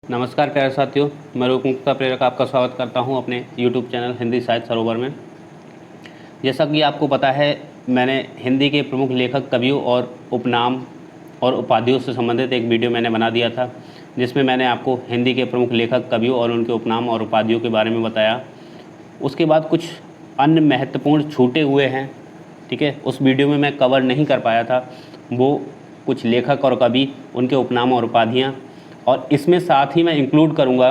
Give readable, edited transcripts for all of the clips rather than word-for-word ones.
नमस्कार प्यारे साथियों, मैं रूप मुक्ता प्रेरक आपका स्वागत करता हूं अपने YouTube चैनल हिंदी साहित्य सरोवर में। जैसा कि आपको पता है, मैंने हिंदी के प्रमुख लेखक, कवियों और उपनाम और उपाधियों से संबंधित एक वीडियो मैंने बना दिया था, जिसमें मैंने आपको हिंदी के प्रमुख लेखक, कवियों और उनके उपनाम और उपाधियों के बारे में बताया। उसके बाद कुछ अन्य महत्वपूर्ण छूटे हुए हैं, ठीक है। उस वीडियो में मैं कवर नहीं कर पाया था वो कुछ लेखक और कवि, उनके उपनाम और उपाधियाँ, और इसमें साथ ही मैं इंक्लूड करूँगा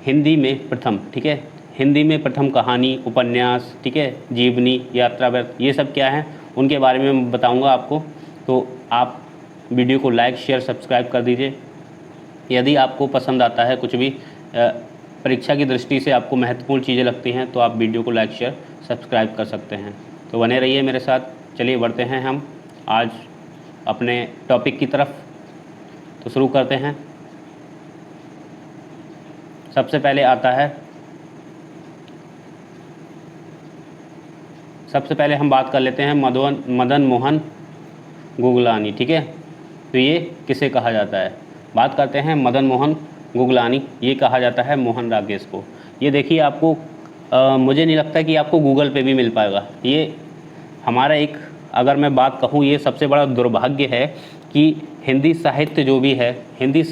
हिंदी में प्रथम, ठीक है, हिंदी में प्रथम कहानी, उपन्यास, ठीक है, जीवनी, यात्रा व्यर्थ, ये सब क्या है उनके बारे में मैं बताऊँगा आपको। तो आप वीडियो को लाइक, शेयर, सब्सक्राइब कर दीजिए। यदि आपको पसंद आता है कुछ भी, परीक्षा की दृष्टि से आपको महत्वपूर्ण चीज़ें लगती हैं, तो आप वीडियो को लाइक, शेयर, सब्सक्राइब कर सकते हैं। तो बने रहिए मेरे साथ। चलिए बढ़ते हैं हम आज अपने टॉपिक की तरफ। तो शुरू करते हैं। सबसे पहले हम बात कर लेते हैं मदन मोहन गुगलानी, ठीक है। तो ये किसे कहा जाता है? बात करते हैं मदन मोहन गुगलानी। ये कहा जाता है मोहन राकेश को। ये देखिए, आपको मुझे नहीं लगता कि आपको गूगल पे भी मिल पाएगा। ये हमारा एक, अगर मैं बात कहूँ, ये सबसे बड़ा दुर्भाग्य है कि हिंदी साहित्य जो भी है, हिंदी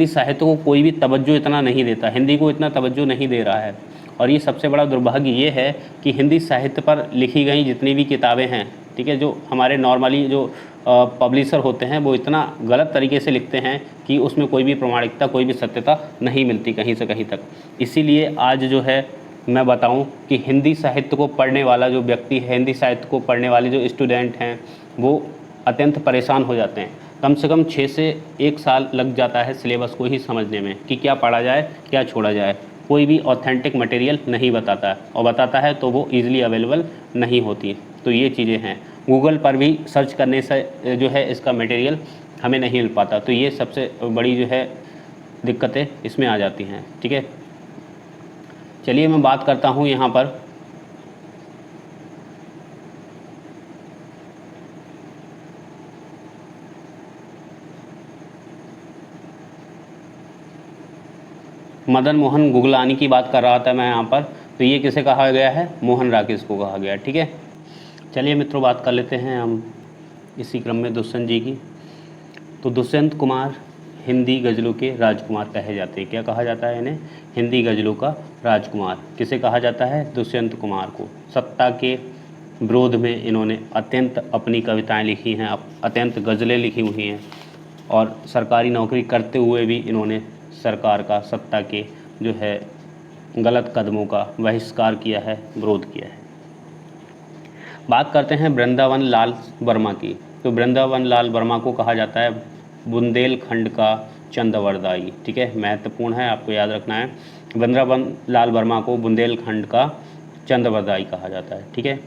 साहित्य को कोई भी तवज्जो इतना नहीं देता, हिंदी को इतना तवज्जो नहीं दे रहा है। और ये सबसे बड़ा दुर्भाग्य ये है कि हिंदी साहित्य पर लिखी गई जितनी भी किताबें हैं, ठीक है, जो हमारे नॉर्मली जो पब्लिशर होते हैं, वो इतना गलत तरीके से लिखते हैं कि उसमें कोई भी प्रामाणिकता, कोई भी सत्यता नहीं मिलती कहीं से कहीं तक। इसीलिए आज जो है मैं बताऊं कि हिंदी साहित्य को पढ़ने वाला जो व्यक्ति है, हिंदी साहित्य को पढ़ने वाले जो स्टूडेंट हैं, वो अत्यंत परेशान हो जाते हैं। कम से कम 6 से 1 साल लग जाता है सिलेबस को ही समझने में कि क्या पढ़ा जाए, क्या छोड़ा जाए। कोई भी ऑथेंटिक मटेरियल नहीं बताता है, और बताता है तो वो ईज़िली अवेलेबल नहीं होती। तो ये चीज़ें हैं। गूगल पर भी सर्च करने से जो है इसका मटेरियल हमें नहीं मिल पाता। तो ये सबसे बड़ी जो है दिक्कतें इसमें आ जाती हैं, ठीक है। चलिए मैं बात करता हूँ यहाँ पर मदन मोहन गुगलानी की बात कर रहा था मैं यहाँ पर। तो ये किसे कहा गया है? मोहन राकेश को कहा गया है, ठीक है। चलिए मित्रों, बात कर लेते हैं हम इसी क्रम में दुष्यंत जी की। तो दुष्यंत कुमार हिंदी गज़लों के राजकुमार कहे जाते हैं। क्या कहा जाता है इन्हें? हिंदी गज़लों का राजकुमार। किसे कहा जाता है? दुष्यंत कुमार को। सत्ता के विरोध में इन्होंने अत्यंत अपनी कविताएं लिखी हैं, अत्यंत गज़लें लिखी हुई हैं, और सरकारी नौकरी करते हुए भी इन्होंने सरकार का, सत्ता के जो है गलत कदमों का बहिष्कार किया है, विरोध किया है। बात करते हैं वृंदावन लाल वर्मा की। तो वृंदावन लाल वर्मा को कहा जाता है बुंदेलखंड का चंद्रवरदाई, ठीक है, महत्वपूर्ण है, आपको याद रखना है। वृंदावन लाल वर्मा को बुंदेलखंड का चंद्रवरदाई कहा जाता है, ठीक है।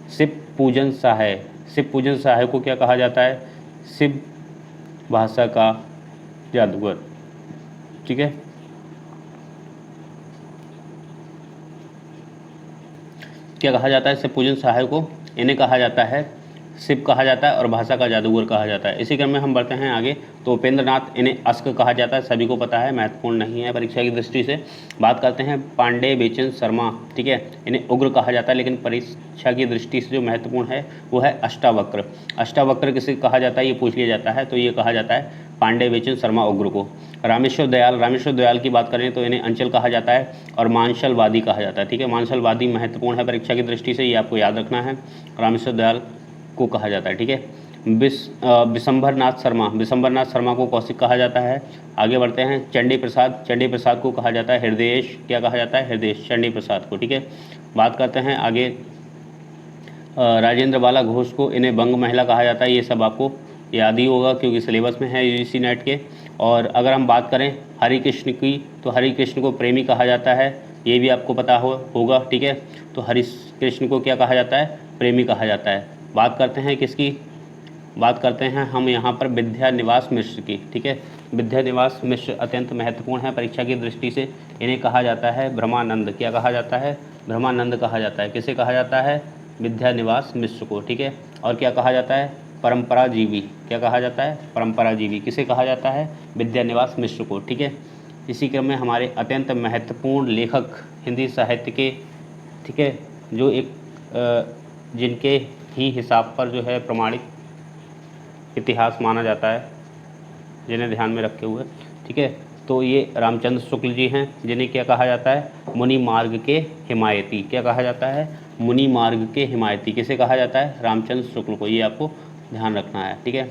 शिव पूजन सहाय को क्या कहा जाता है? शिव भाषा का जादूगर, ठीक है। क्या कहा जाता है शिव पूजन सहाय को? इन्हें कहा जाता है, शिव कहा जाता है और भाषा का जादूगर कहा जाता है। इसी क्रम में हम बढ़ते हैं आगे। तो उपेंद्र नाथ, इन्हें अस्क कहा जाता है, सभी को पता है, महत्वपूर्ण नहीं है परीक्षा की दृष्टि से। बात करते हैं पांडे बेचन शर्मा, ठीक है, इन्हें उग्र कहा जाता है, लेकिन परीक्षा की दृष्टि से जो महत्वपूर्ण है वो है अष्टावक्र। अष्टावक्र किसे कहा जाता है, ये पूछ लिया जाता है। तो ये कहा जाता है पांडे बेचन शर्मा उग्र को। रामेश्वर दयाल की बात करें तो इन्हें अंचल कहा जाता है और मांशलवादी कहा जाता है, ठीक है। मांशलवादी महत्वपूर्ण है परीक्षा की दृष्टि से, ये आपको याद रखना है। रामेश्वर दयाल को कहा जाता है, ठीक है। विशंभर नाथ शर्मा को कौशिक कहा जाता है। आगे बढ़ते हैं। चंडी प्रसाद को कहा जाता है हृदयेश। क्या कहा जाता है? हृदयेश, चंडी प्रसाद को, ठीक है। बात करते हैं आगे। राजेंद्र बाला घोष को, इन्हें बंग महिला कहा जाता है। ये सब आपको याद ही होगा क्योंकि सिलेबस में है यूजीसी नेट के। और अगर हम बात करें हरि कृष्ण की, तो हरि कृष्ण को प्रेमी कहा जाता है, ये भी आपको पता होगा, ठीक है। तो हरि कृष्ण को क्या कहा जाता है? प्रेमी कहा जाता है। बात करते हैं किसकी? बात करते हैं हम यहाँ पर विद्यानिवास मिश्र की, ठीक है। विद्यानिवास मिश्र अत्यंत महत्वपूर्ण है परीक्षा की दृष्टि से। इन्हें कहा जाता है ब्रह्मानंद। क्या कहा जाता है? ब्रह्मानंद कहा जाता है। किसे कहा जाता है? विद्यानिवास मिश्र को, ठीक है। और क्या कहा जाता है? परंपराजीवी। क्या कहा जाता है? परंपराजीवी। किसे कहा जाता है? विद्यानिवास मिश्र को। ठीक है। इसी क्रम में हमारे अत्यंत महत्वपूर्ण लेखक हिंदी साहित्य के, ठीक है, जो एक जिनके ही हिसाब पर जो है प्रमाणिक इतिहास माना जाता है, जिन्हें ध्यान में रखे हुए, ठीक है, तो ये रामचंद्र शुक्ल जी हैं, जिन्हें क्या कहा जाता है? मुनि मार्ग के हिमायती। क्या कहा जाता है? मुनि मार्ग के हिमायती। किसे कहा जाता है? रामचंद्र शुक्ल को। ये आपको ध्यान रखना है। ठीक है।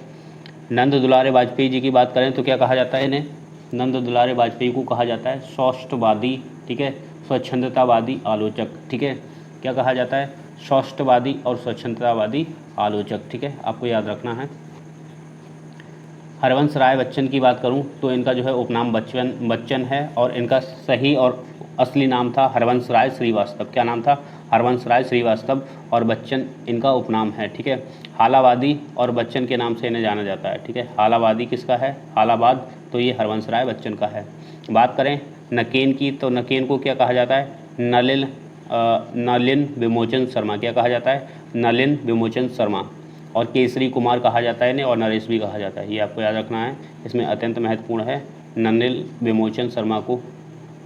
नंद दुलारे वाजपेयी जी की बात करें तो क्या कहा जाता है इन्हें? नंद दुलारे वाजपेयी को कहा जाता है सौष्ठवादी, ठीक है, स्वच्छंदतावादी आलोचक। ठीक है। क्या कहा जाता है? सौष्ठवादी और स्वच्छंदतावादी आलोचक। ठीक है, आपको याद रखना है। हरवंश राय बच्चन की बात करूं तो इनका जो है उपनाम बच्चन है, और इनका सही और असली नाम था हरवंश राय श्रीवास्तव। क्या नाम था? हरवंश राय श्रीवास्तव, और बच्चन इनका उपनाम है। ठीक है। हालावादी और बच्चन के नाम से इन्हें जाना जाता है। ठीक है। हालावादी किसका है? हालाबाद, तो ये हरवंश राय बच्चन का है। बात करें नकेन की तो नकेन को क्या कहा जाता है? नलिन विमोचन शर्मा। क्या कहा जाता है? नलिन विमोचन शर्मा। और केसरी कुमार कहा जाता है इन्हें, और नरेश भी कहा जाता है। ये आपको याद रखना है, इसमें अत्यंत महत्वपूर्ण है। नलिन विमोचन शर्मा को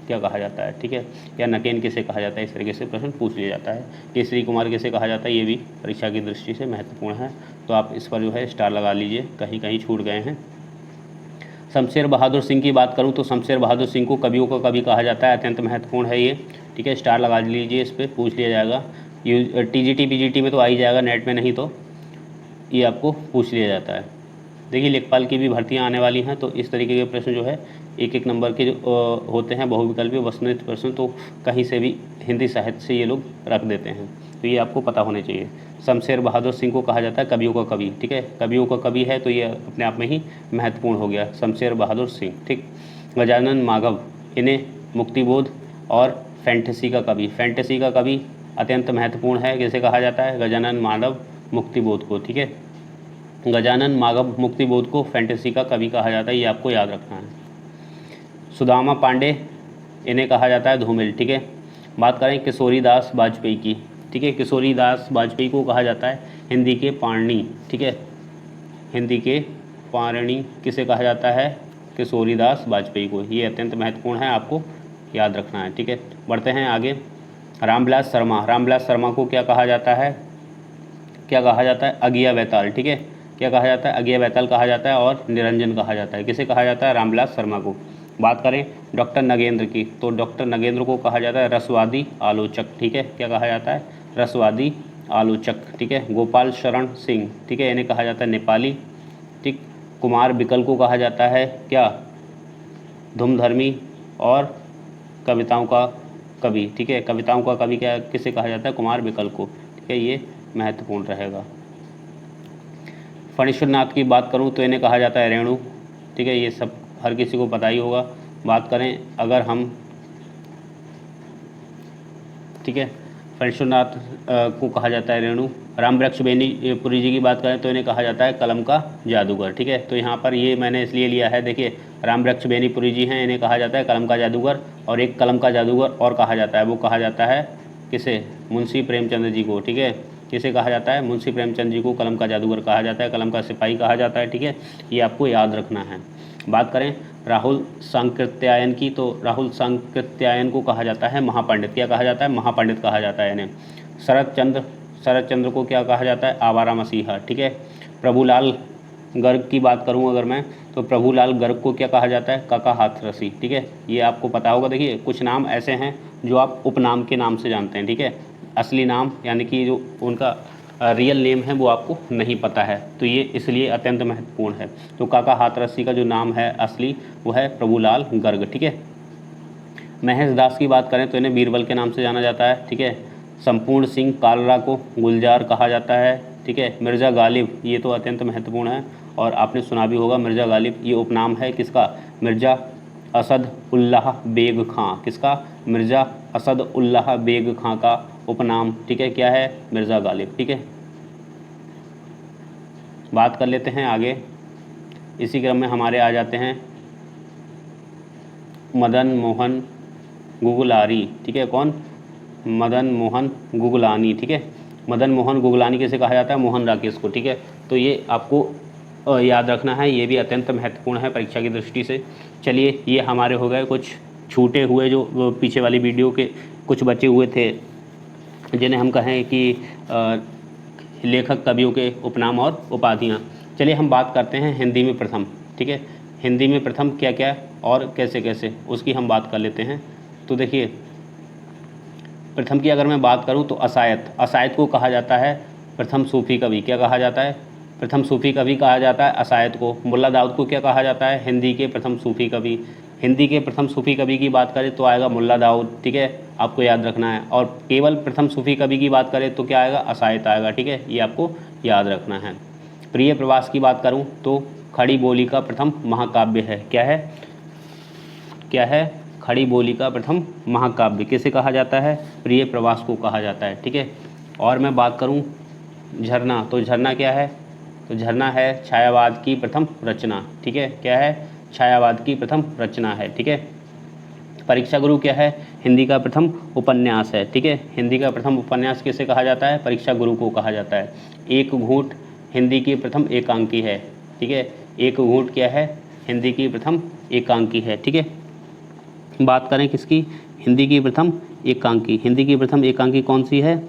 क्या कहा जाता है? ठीक है। या नकेन किसे कहा जाता है, इस तरीके से प्रश्न पूछ लिया जाता है। केसरी कुमार किसे कहा जाता है, ये भी परीक्षा की दृष्टि से महत्वपूर्ण है, तो आप इस पर जो है स्टार लगा लीजिए, कहीं कहीं छूट गए हैं। शमशेर बहादुर सिंह की बात करूं तो शमशेर बहादुर सिंह को कवियों का कवि कहा जाता है, अत्यंत महत्वपूर्ण है ये। ठीक है, स्टार लगा लीजिए, इस पर पूछ लिया जाएगा। TGT PGT में तो आ ही जाएगा, नेट में नहीं तो ये आपको पूछ लिया जाता है। देखिए लेखपाल की भी भर्तियां आने वाली हैं, तो इस तरीके के प्रश्न जो है एक एक नंबर के जो होते हैं बहुविकल्पीय वस्तुनिष्ठ प्रश्न, तो कहीं से भी हिंदी साहित्य से ये लोग रख देते हैं, तो ये आपको पता होने चाहिए। शमशेर बहादुर सिंह को कहा जाता है कवियों का कवि। ठीक है, कवियों का कवि है तो ये अपने आप में ही महत्वपूर्ण हो गया, शमशेर बहादुर सिंह। ठीक। गजानन माघव, इन्हें मुक्तिबोध और फैंटेसी का कवि, फैंटेसी का कवि अत्यंत महत्वपूर्ण है। किसे कहा जाता है? गजानन माधव मुक्तिबोध को। ठीक है, गजानन माधव मुक्तिबोध को फैंटेसी का कवि कहा जाता है, ये आपको याद रखना है। सुदामा पांडे, इन्हें कहा जाता है धूमिल। ठीक है। बात करें किशोरीदास वाजपेयी की। ठीक है, किशोरीदास वाजपेयी को कहा जाता है हिंदी के पाणिनि। ठीक है, हिंदी के पाणिनि किसे कहा जाता है? किशोरीदास वाजपेयी को। ये अत्यंत महत्वपूर्ण है, आपको याद रखना है। ठीक है, बढ़ते हैं आगे। रामविलास शर्मा, रामविलास शर्मा को क्या कहा जाता है? क्या कहा जाता है? अगिया बैताल। ठीक है, क्या कहा जाता है? अगिया बैताल कहा जाता है, और निरंजन कहा जाता है। किसे कहा जाता है? रामविलास शर्मा को। बात करें डॉक्टर नगेंद्र की तो डॉक्टर नगेंद्र को कहा जाता है रसवादी आलोचक। ठीक है, क्या कहा जाता है? रसवादी आलोचक। ठीक है। गोपाल शरण सिंह, ठीक है, इन्हें कहा जाता है नेपाली। ठीक। कुमार विकल को कहा जाता है क्या? धूमधर्मी और कविताओं का कवि। ठीक है, कविताओं का कवि क्या किसे कहा जाता है? कुमार विकल को। ठीक है, ये महत्वपूर्ण रहेगा। फणीश्वर नाथ की बात करूं तो इन्हें कहा जाता है रेणु। ठीक है, ये सब हर किसी को पता ही होगा। बात करें अगर हम, ठीक है, फणीश्वर नाथ को कहा जाता है रेणु। रामवृक्ष बेनीपुरी जी की बात करें तो इन्हें कहा जाता है कलम का जादूगर। ठीक है, तो यहाँ पर ये मैंने इसलिए लिया है, देखिए रामवृक्ष बेनीपुरी जी हैं, इन्हें कहा जाता है कलम का जादूगर, और एक कलम का जादूगर और कहा जाता है, वो कहा जाता है किसे? मुंशी प्रेमचंद जी को। ठीक है, किसे कहा जाता है? मुंशी प्रेमचंद जी को कलम का जादूगर कहा जाता है, कलम का सिपाही कहा जाता है। ठीक है, ये आपको याद रखना है। बात करें राहुल सांकृत्यायन की तो राहुल सांकृत्यायन को कहा जाता है महापंडित। क्या कहा जाता है? महापंडित कहा जाता है इन्हें। शरद चंद्र को क्या कहा जाता है? आवारा मसीहा। ठीक है। प्रभुलाल गर्ग की बात करूं अगर मैं तो प्रभुलाल गर्ग को क्या कहा जाता है? काका हाथरसी। ठीक है, ये आपको पता होगा। देखिए कुछ नाम ऐसे हैं जो आप उपनाम के नाम से जानते हैं। ठीक है, असली नाम यानी कि जो उनका रियल नेम है वो आपको नहीं पता है, तो ये इसलिए अत्यंत महत्वपूर्ण है। तो काका हाथरसी का जो नाम है असली वो है प्रभुलाल गर्ग। ठीक है। महेश दास की बात करें तो इन्हें बीरबल के नाम से जाना जाता है। ठीक है। संपूर्ण सिंह कालरा को गुलजार कहा जाता है। ठीक है। मिर्ज़ा गालिब, ये तो अत्यंत महत्वपूर्ण है और आपने सुना भी होगा मिर्ज़ा गालिब, ये उपनाम है किसका? मिर्ज़ा असद उल्लाह बेग खां। किसका? मिर्ज़ा असद उल्लाह बेग खां का उपनाम। ठीक है, क्या है? मिर्ज़ा गालिब। ठीक है, बात कर लेते हैं आगे। इसी क्रम में हमारे आ जाते हैं मदन मोहन गुगलारी। ठीक है, कौन? मदन मोहन गुगलानी। ठीक है, मदन मोहन गुगलानी किसे कहा जाता है? मोहन राकेश को, ठीक है। तो ये आपको याद रखना है, ये भी अत्यंत महत्वपूर्ण है परीक्षा की दृष्टि से। चलिए, ये हमारे हो गए कुछ छूटे हुए जो पीछे वाली वीडियो के कुछ बचे हुए थे, जिन्हें हम कहें कि लेखक कवियों के उपनाम और उपाधियाँ। चलिए हम बात करते हैं हिंदी में प्रथम, ठीक है। हिंदी में प्रथम क्या क्या और कैसे कैसे, उसकी हम बात कर लेते हैं। तो देखिए, प्रथम की अगर मैं बात करूं तो असायत को कहा जाता है प्रथम सूफी कवि। क्या कहा जाता है? प्रथम सूफी कवि कहा जाता है असायत को। मुल्ला दाऊद को क्या कहा जाता है? हिंदी के प्रथम सूफी कवि। हिंदी के प्रथम सूफी कवि की बात करें तो आएगा मुल्ला दाऊद, ठीक है, आपको याद रखना है। और केवल प्रथम सूफी कवि की बात करें तो क्या आएगा? असायत आएगा, ठीक है, ये आपको याद रखना है। प्रिय प्रवास की बात करूँ तो खड़ी बोली का प्रथम महाकाव्य है। क्या है? क्या है? खड़ी बोली का प्रथम महाकाव्य किसे कहा जाता है? प्रिय प्रवास को कहा जाता है, ठीक है। और मैं बात करूं झरना, तो झरना क्या है? तो झरना है छायावाद की प्रथम रचना, ठीक है। क्या है? छायावाद की प्रथम रचना है, ठीक है। परीक्षा गुरु क्या है? हिंदी का प्रथम उपन्यास है, ठीक है। हिंदी का प्रथम उपन्यास किसे कहा जाता है? परीक्षा गुरु को कहा जाता है। एक घूंट हिंदी की प्रथम एकांकी है, ठीक है। एक घूंट क्या है? हिंदी की प्रथम एकांकी है, ठीक है। बात करें किसकी? हिंदी की प्रथम एकांकी। हिंदी की प्रथम एकांकी कौन सी है?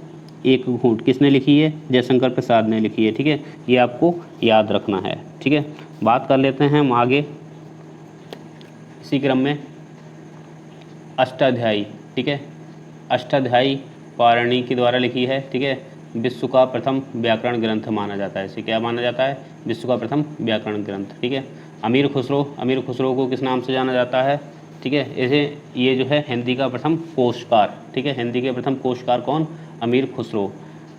एक घूंट। किसने लिखी है? जयशंकर प्रसाद ने लिखी है, ठीक है। ये आपको याद रखना है, ठीक है। बात कर लेते हैं हम आगे इसी क्रम में अष्टाध्यायी, ठीक है। अष्टाध्यायी पारणी के द्वारा लिखी है, ठीक है। विश्व का प्रथम व्याकरण ग्रंथ माना जाता है। इसे क्या माना जाता है? विश्व का प्रथम व्याकरण ग्रंथ, ठीक है। अमीर खुसरो को किस नाम से जाना जाता है? ठीक है, इसे ये जो है हिंदी का प्रथम कोशकार, ठीक है। हिंदी के प्रथम कोशकार कौन? अमीर खुसरो।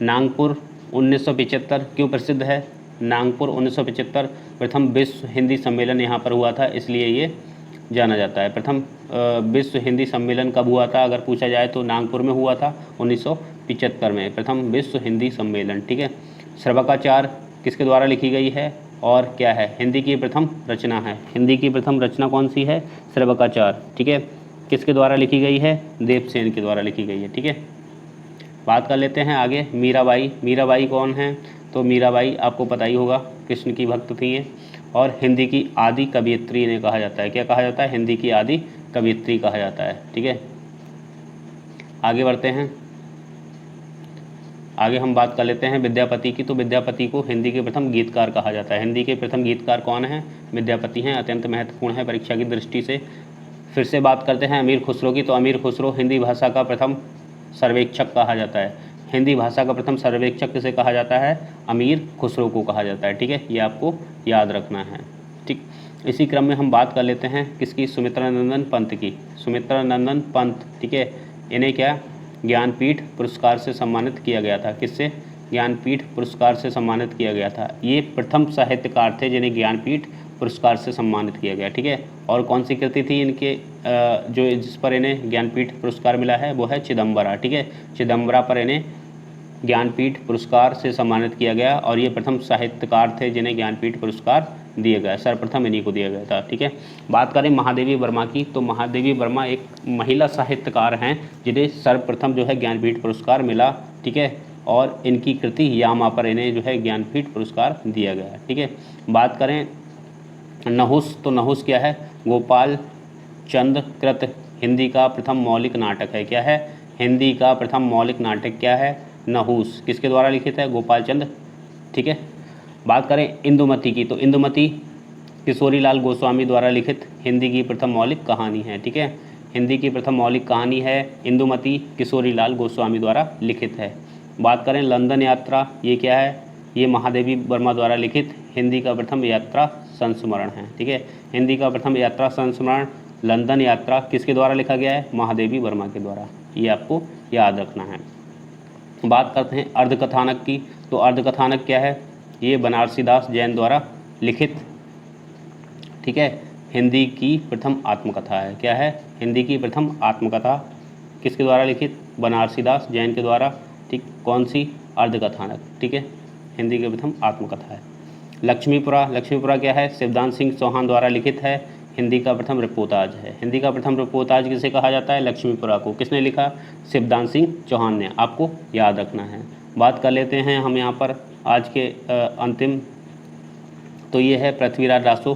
नागपुर 1975 क्यों प्रसिद्ध है? नागपुर 1975 प्रथम विश्व हिंदी सम्मेलन यहाँ पर हुआ था, इसलिए ये जाना जाता है। प्रथम विश्व हिंदी सम्मेलन कब हुआ था अगर पूछा जाए तो नागपुर में हुआ था 1975 में, प्रथम विश्व हिंदी सम्मेलन, ठीक है। श्रवकाचार किसके द्वारा लिखी गई है और क्या है? हिंदी की प्रथम रचना है। हिंदी की प्रथम रचना कौन सी है? श्रवकाचार, ठीक है। किसके द्वारा लिखी गई है? देवसेन के द्वारा लिखी गई है, ठीक है। बात कर लेते हैं आगे मीराबाई। मीराबाई कौन है? तो मीराबाई आपको पता ही होगा, कृष्ण की भक्त थी ये, और हिंदी की आदि कवयित्री इन्हें कहा जाता है। क्या कहा जाता है? हिंदी की आदि कवयित्री कहा जाता है, ठीक है। आगे बढ़ते हैं, आगे हम बात कर लेते हैं विद्यापति की। तो विद्यापति को हिंदी के प्रथम गीतकार कहा जाता है। हिंदी के प्रथम गीतकार कौन है? विद्यापति हैं, अत्यंत महत्वपूर्ण है परीक्षा की दृष्टि से। फिर से बात करते हैं अमीर खुसरो की। तो अमीर खुसरो हिंदी भाषा का प्रथम सर्वेक्षक कहा जाता है। हिंदी भाषा का प्रथम सर्वेक्षक किसे कहा जाता है? अमीर खुसरो को कहा जाता है, ठीक है। ये आपको याद रखना है, ठीक। इसी क्रम में हम बात कर लेते हैं किसकी? सुमित्रानंदन पंत की। सुमित्रानंदन पंत, ठीक है, इन्हें क्या ज्ञानपीठ पुरस्कार से सम्मानित किया गया था। किससे? ज्ञानपीठ पुरस्कार से सम्मानित किया गया था। ये प्रथम साहित्यकार थे जिन्हें ज्ञानपीठ पुरस्कार से सम्मानित किया गया, ठीक है। और कौन सी कृति थी इनके जो जिस पर इन्हें ज्ञानपीठ पुरस्कार मिला है? वो है चिदम्बरा, ठीक है। चिदम्बरा पर इन्हें ज्ञानपीठ पुरस्कार से सम्मानित किया गया और ये प्रथम साहित्यकार थे जिन्हें ज्ञानपीठ पुरस्कार दिया गया, सर्वप्रथम इन्हीं को दिया गया था, ठीक है। बात करें महादेवी वर्मा की। तो महादेवी वर्मा एक महिला साहित्यकार हैं जिन्हें सर्वप्रथम जो है ज्ञानपीठ पुरस्कार मिला, ठीक है। और इनकी कृति यामा पर इन्हें जो है ज्ञानपीठ पुरस्कार दिया गया, ठीक है। बात करें नहुस, तो नहुस क्या है? गोपाल चंद कृत हिंदी का प्रथम मौलिक नाटक है। क्या है? हिंदी का प्रथम मौलिक नाटक क्या है? नहुस। किसके द्वारा लिखित है? गोपाल चंद, ठीक है। बात करें इंदुमती की। तो इंदुमती किशोरीलाल गोस्वामी द्वारा लिखित हिंदी की प्रथम मौलिक कहानी है, ठीक है। हिंदी की प्रथम मौलिक कहानी है इंदुमती, किशोरीलाल गोस्वामी द्वारा लिखित है। बात करें लंदन यात्रा, ये क्या है? ये महादेवी वर्मा द्वारा लिखित हिंदी का प्रथम यात्रा संस्मरण है, ठीक है। हिंदी का प्रथम यात्रा संस्मरण लंदन यात्रा किसके द्वारा लिखा गया है? महादेवी वर्मा के द्वारा, ये आपको याद रखना है। बात करते हैं अर्धकथानक की। तो अर्धकथानक क्या है? ये बनारसीदास जैन द्वारा लिखित, ठीक है, हिंदी की प्रथम आत्मकथा है। क्या है? हिंदी की प्रथम आत्मकथा किसके द्वारा लिखित? बनारसीदास जैन के द्वारा, ठीक। कौन सी? अर्धकथानक, ठीक है, हिंदी की प्रथम आत्मकथा है। लक्ष्मीपुरा, लक्ष्मीपुरा क्या है? शिवदान सिंह चौहान द्वारा लिखित है हिंदी का प्रथम रिपोर्ताज है। हिंदी का प्रथम रिपोर्ताज किसे कहा जाता है? लक्ष्मीपुरा को। किसने लिखा? शिवदान सिंह चौहान ने। आपको याद रखना है। बात कर लेते हैं हम यहाँ पर आज के अंतिम, तो ये है पृथ्वीराज रासो।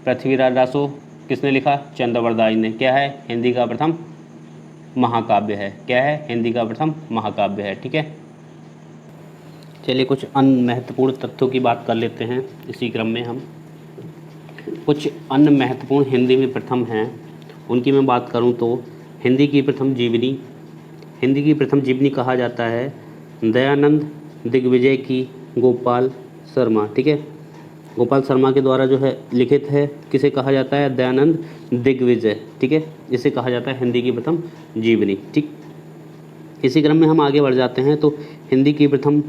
पृथ्वीराज रासो किसने लिखा? चंद्रवरदाज ने। क्या है? हिंदी का प्रथम महाकाव्य है। क्या है? हिंदी का प्रथम महाकाव्य है। ठीक है, चलिए कुछ अन्य महत्वपूर्ण तथ्यों की बात कर लेते हैं इसी क्रम में हम। कुछ अन्य महत्वपूर्ण हिंदी में प्रथम हैं, उनकी मैं बात करूं तो हिंदी की प्रथम जीवनी, हिंदी की प्रथम जीवनी कहा जाता है दयानंद दिग्विजय की गोपाल शर्मा। ठीक है, गोपाल शर्मा के द्वारा जो है लिखित है। किसे कहा जाता है? दयानंद दिग्विजय। ठीक है, इसे कहा जाता है हिंदी की प्रथम जीवनी। ठीक, इसी क्रम में हम आगे बढ़ जाते हैं तो हिंदी की प्रथम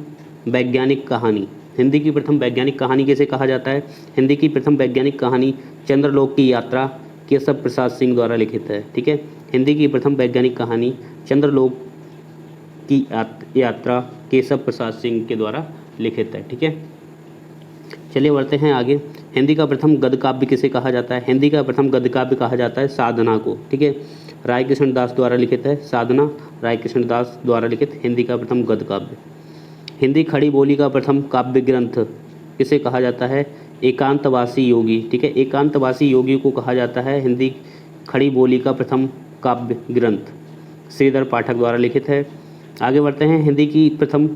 वैज्ञानिक कहानी, हिंदी की प्रथम वैज्ञानिक कहानी किसे कहा जाता है? हिंदी की प्रथम वैज्ञानिक कहानी चंद्रलोक की यात्रा केशव प्रसाद सिंह द्वारा लिखित है। ठीक है, हिंदी की प्रथम वैज्ञानिक कहानी चंद्रलोक की यात्रा केशव प्रसाद सिंह के द्वारा लिखित है। ठीक है, चलिए बढ़ते हैं आगे। हिंदी का प्रथम गद्य काव्य किसे कहा जाता है? हिंदी का प्रथम गद्य काव्य कहा जाता है साधना को। ठीक है, राय कृष्ण दास द्वारा लिखित है। साधना राय कृष्ण दास द्वारा लिखित हिंदी का प्रथम गद्य काव्य। हिंदी खड़ी बोली का प्रथम काव्य ग्रंथ किसे कहा जाता है? एकांतवासी योगी। ठीक है, एकांतवासी योगी को कहा जाता है हिंदी खड़ी बोली का प्रथम काव्य ग्रंथ, श्रीधर पाठक द्वारा लिखित है। आगे बढ़ते हैं। हिंदी की प्रथम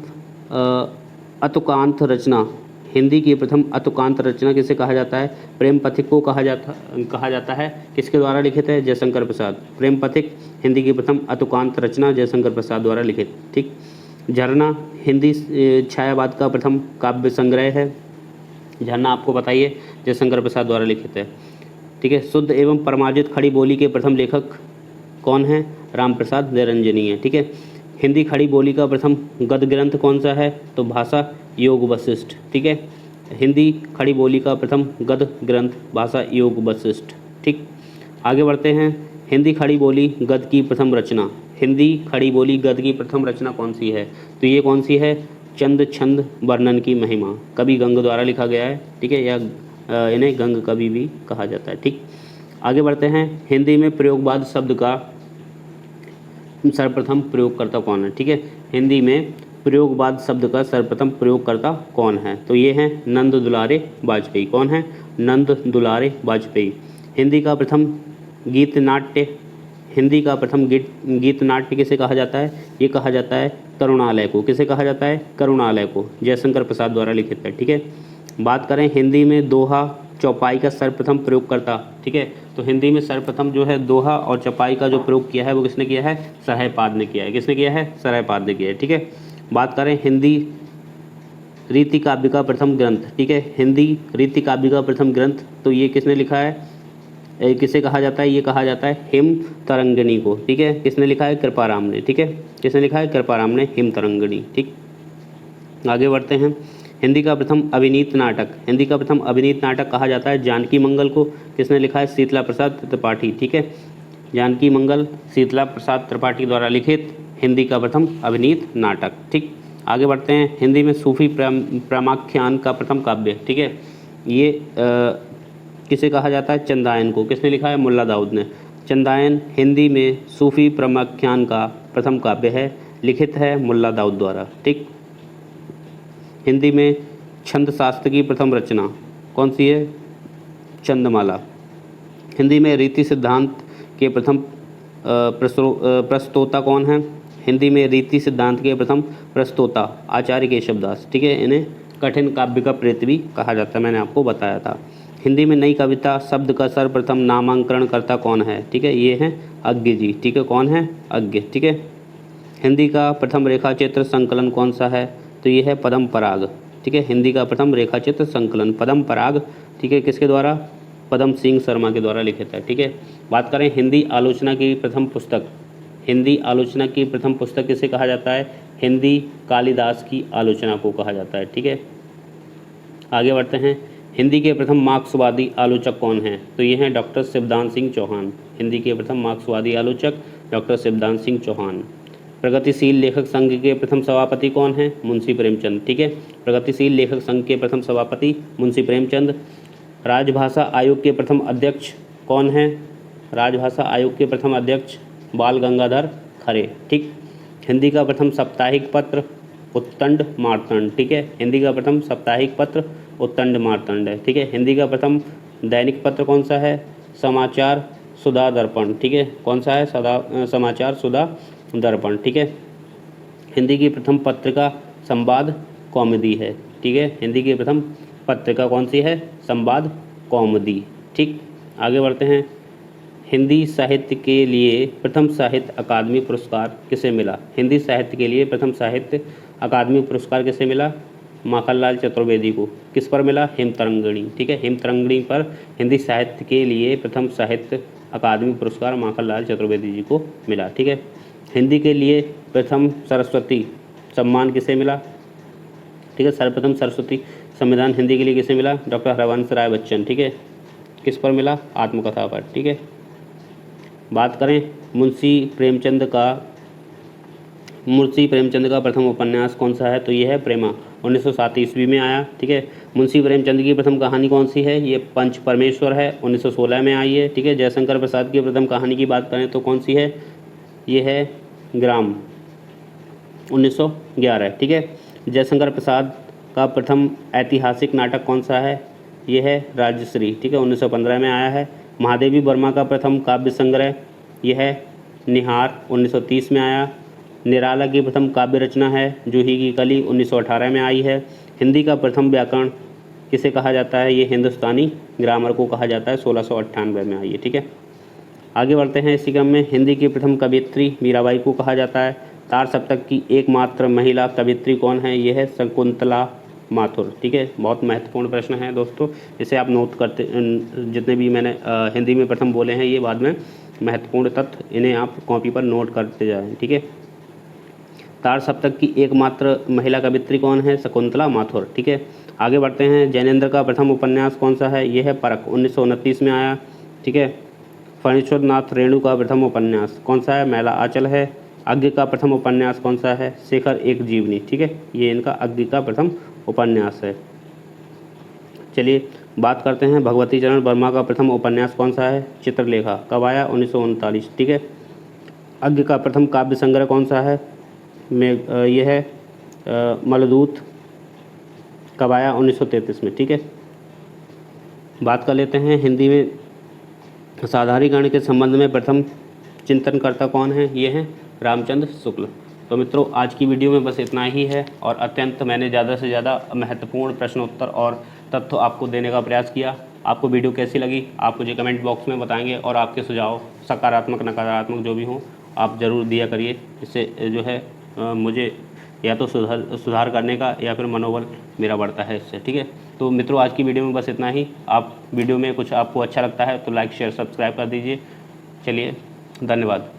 अतुकांत रचना, हिंदी की प्रथम अतुकांत रचना किसे कहा जाता है? प्रेम पथिक को कहा जाता है। किसके द्वारा लिखित है? जयशंकर प्रसाद। प्रेम पथिक हिंदी की प्रथम अतुकांत रचना जयशंकर प्रसाद द्वारा लिखित। ठीक, झरना हिंदी छायावाद का प्रथम काव्य संग्रह है। झरना आपको बताइए जयशंकर प्रसाद द्वारा लिखित है। ठीक है, शुद्ध एवं परमार्जित खड़ी बोली के प्रथम लेखक कौन है? राम प्रसाद निरंजनी है। ठीक है, हिंदी खड़ी बोली का प्रथम गद्य ग्रंथ कौन सा है? तो भाषा योग वशिष्ठ। ठीक है, हिंदी खड़ी बोली का प्रथम गद्य ग्रंथ भाषा योग वशिष्ठ। ठीक, आगे बढ़ते हैं। हिंदी खड़ी बोली गद्य की प्रथम रचना, हिंदी खड़ी बोली गद्य की प्रथम रचना कौन सी है? तो ये कौन सी है? चंद छंद वर्णन की महिमा, कवि गंग द्वारा लिखा गया है। ठीक है, या इन्हें गंग कवि भी कहा जाता है। ठीक, आगे बढ़ते हैं। हिंदी में प्रयोगवाद शब्द का सर्वप्रथम प्रयोगकर्ता कौन है? ठीक है, हिंदी में प्रयोगवाद शब्द का सर्वप्रथम प्रयोगकर्ता कौन है? तो ये हैं नंद दुलारे वाजपेयी। कौन है? नंद दुलारे वाजपेयी। हिंदी का प्रथम गीत नाट्य, हिंदी का प्रथम गीत नाट्य किसे कहा जाता है? ये कहा जाता है करुणालय को। किसे कहा जाता है? करुणालय को। जयशंकर प्रसाद द्वारा लिखित है। ठीक है, बात करें हिंदी में दोहा चौपाई का सर्वप्रथम प्रयोगकर्ता। ठीक है, तो हिंदी में सर्वप्रथम जो है दोहा और चौपाई का जो प्रयोग किया है वो किसने किया है? सरायपाद ने किया है। किसने किया है? सरायपाद ने किया है। ठीक है, बात करें हिंदी रीति काव्य का प्रथम ग्रंथ। ठीक है, हिंदी रीति काव्य का प्रथम ग्रंथ, तो ये किसने लिखा है? किसे कहा जाता है? ये कहा जाता है हिम तरंगिणी को। ठीक है, किसने लिखा है? कृपाराम ने। ठीक है, किसने लिखा है? कृपाराम ने हिम तरंगिणी। ठीक, आगे बढ़ते हैं। हिंदी का प्रथम अभिनीत नाटक, हिंदी का प्रथम अभिनीत नाटक कहा जाता है जानकी मंगल को। किसने लिखा है? शीतला प्रसाद त्रिपाठी। ठीक है, जानकी मंगल शीतला प्रसाद त्रिपाठी द्वारा लिखित हिंदी का प्रथम अभिनीत नाटक। ठीक, आगे बढ़ते हैं। हिंदी में सूफी प्रामाख्यान का प्रथम काव्य। ठीक है, ये किसे कहा जाता है? चंदायन को। किसने लिखा है? मुल्ला दाऊद ने। चंदायन हिंदी में सूफी प्रामाख्यान का प्रथम काव्य है, लिखित है मुल्ला दाऊद द्वारा। ठीक, हिंदी में छंद शास्त्र की प्रथम रचना कौन सी है? चंदमाला। हिंदी में रीति सिद्धांत के प्रथम प्रस्तोता कौन है? हिंदी में रीति सिद्धांत के प्रथम प्रस्तोता आचार्य केशवदास। ठीक है, इन्हें कठिन काव्य का प्रेत भी कहा जाता है, मैंने आपको बताया था। हिंदी में नई कविता शब्द का सर्वप्रथम नामांकरणकर्ता कौन है? ठीक है, ये हैं अज्ञ जी। ठीक है, कौन है? अज्ञ। ठीक है, हिंदी का प्रथम रेखा चित्र संकलन कौन सा है? तो ये है पद्म पराग। ठीक है, हिंदी का प्रथम रेखा चित्र संकलन पद्म पराग। ठीक है, किसके द्वारा? पद्म सिंह शर्मा के द्वारा लिखित है। ठीक है, बात करें हिंदी आलोचना की प्रथम पुस्तक, हिंदी आलोचना की प्रथम पुस्तक किसे कहा जाता है? हिंदी कालिदास की आलोचना को कहा जाता है। ठीक है, आगे बढ़ते हैं। हिंदी के प्रथम मार्क्सवादी आलोचक कौन हैं? तो ये हैं डॉक्टर शिवदान सिंह चौहान। हिंदी के प्रथम मार्क्सवादी आलोचक डॉक्टर शिवदान सिंह चौहान। प्रगतिशील लेखक संघ के प्रथम सभापति कौन हैं? मुंशी प्रेमचंद। ठीक है, प्रगतिशील लेखक संघ के प्रथम सभापति मुंशी प्रेमचंद। राजभाषा आयोग के प्रथम अध्यक्ष कौन है? राजभाषा आयोग के प्रथम अध्यक्ष बाल गंगाधर खरे। ठीक। हिंदी का प्रथम साप्ताहिक पत्र उत्तंड मार्तंड। ठीक है, हिंदी का प्रथम साप्ताहिक पत्र उत्तंड मार्तंड है। ठीक है, हिंदी का प्रथम दैनिक पत्र कौन सा है? समाचार सुधा दर्पण। ठीक है, कौन सा है? समाचार सुधा दर्पण। ठीक है, हिंदी की प्रथम पत्रिका संवाद कौमुदी है। ठीक है, हिंदी की प्रथम पत्रिका कौन सी है? संवाद कौमुदी। ठीक, आगे बढ़ते हैं। हिंदी साहित्य के लिए प्रथम साहित्य अकादमी पुरस्कार किसे मिला? हिंदी साहित्य के लिए प्रथम साहित्य अकादमी पुरस्कार किसे मिला? माखनलाल चतुर्वेदी को। किस पर मिला? हिमतरंगिणी। ठीक है, हिमतरंगिणी पर हिंदी साहित्य के लिए प्रथम साहित्य अकादमी पुरस्कार माखनलाल चतुर्वेदी जी को मिला। ठीक है, हिंदी के लिए प्रथम सरस्वती सम्मान किसे मिला? ठीक है, सर्वप्रथम सरस्वती संविधान हिंदी के लिए किसे मिला? डॉक्टर हरवंश राय बच्चन। ठीक है, किस पर मिला? आत्मकथा पर। ठीक है, बात करें मुंशी प्रेमचंद का प्रथम उपन्यास कौन सा है? तो ये है प्रेमा, 1907 ईस्वी में आया। ठीक है, मुंशी प्रेमचंद की प्रथम कहानी कौन सी है? ये पंच परमेश्वर है, 1916 में आई है। ठीक है, जयशंकर प्रसाद की प्रथम कहानी की बात करें तो कौन सी है? ये है ग्राम, 1911। ठीक है, जयशंकर प्रसाद का प्रथम ऐतिहासिक नाटक कौन सा है? ये है राजश्री। ठीक है, 1915 में आया है। महादेवी वर्मा का प्रथम काव्य संग्रह यह है निहार, 1930 में आया। निराला की प्रथम काव्य रचना है जूही की कली, 1918 में आई है। हिंदी का प्रथम व्याकरण किसे कहा जाता है? ये हिंदुस्तानी ग्रामर को कहा जाता है, 1698 में आई है। ठीक है, आगे बढ़ते हैं इसी क्रम में। हिंदी की प्रथम कवियत्री मीराबाई को कहा जाता है। तार सप्तक की एकमात्र महिला कवियत्री कौन है? ये है शकुंतला माथुर। ठीक है, बहुत महत्वपूर्ण प्रश्न है दोस्तों, इसे आप नोट करते, जितने भी मैंने हिंदी में प्रथम बोले हैं ये बाद में महत्वपूर्ण तथ्य, इन्हें आप कॉपी पर नोट करते जाएं। ठीक है, तार सप्तक की एकमात्र महिला कवियत्री कौन है? शकुंतला माथुर। ठीक है, आगे बढ़ते हैं। जैनेन्द्र का प्रथम उपन्यास कौन सा है? यह है परख, 1929 में आया। ठीक है, फणीश्वर नाथ रेणु का प्रथम उपन्यास कौन सा है? मैला आंचल है। अज्ञ का प्रथम उपन्यास कौन सा है? शेखर एक जीवनी। ठीक है, ये इनका अज्ञ का प्रथम उपन्यास है। चलिए बात करते हैं भगवती चरण वर्मा का प्रथम उपन्यास कौन सा है? चित्रलेखा, कब आया? 1939। ठीक है, अज्ञ का प्रथम काव्य संग्रह कौन सा है? यह है मलदूत, कब आया? 1933 में। ठीक है, बात कर लेते हैं हिंदी में साधारणीकरण के संबंध में प्रथम चिंतनकर्ता कौन है? ये हैं रामचंद्र शुक्ल। तो मित्रों आज की वीडियो में बस इतना ही है और अत्यंत मैंने ज़्यादा से ज़्यादा महत्वपूर्ण प्रश्नोत्तर और तथ्य आपको देने का प्रयास किया। आपको वीडियो कैसी लगी आप मुझे कमेंट बॉक्स में बताएंगे और आपके सुझाव सकारात्मक नकारात्मक जो भी हों आप ज़रूर दिया करिए। इससे जो है मुझे या तो सुधार करने का या फिर मनोबल मेरा बढ़ता है इससे। ठीक है, तो मित्रों आज की वीडियो में बस इतना ही। आप वीडियो में कुछ आपको अच्छा लगता है तो लाइक शेयर सब्सक्राइब कर दीजिए। चलिए धन्यवाद।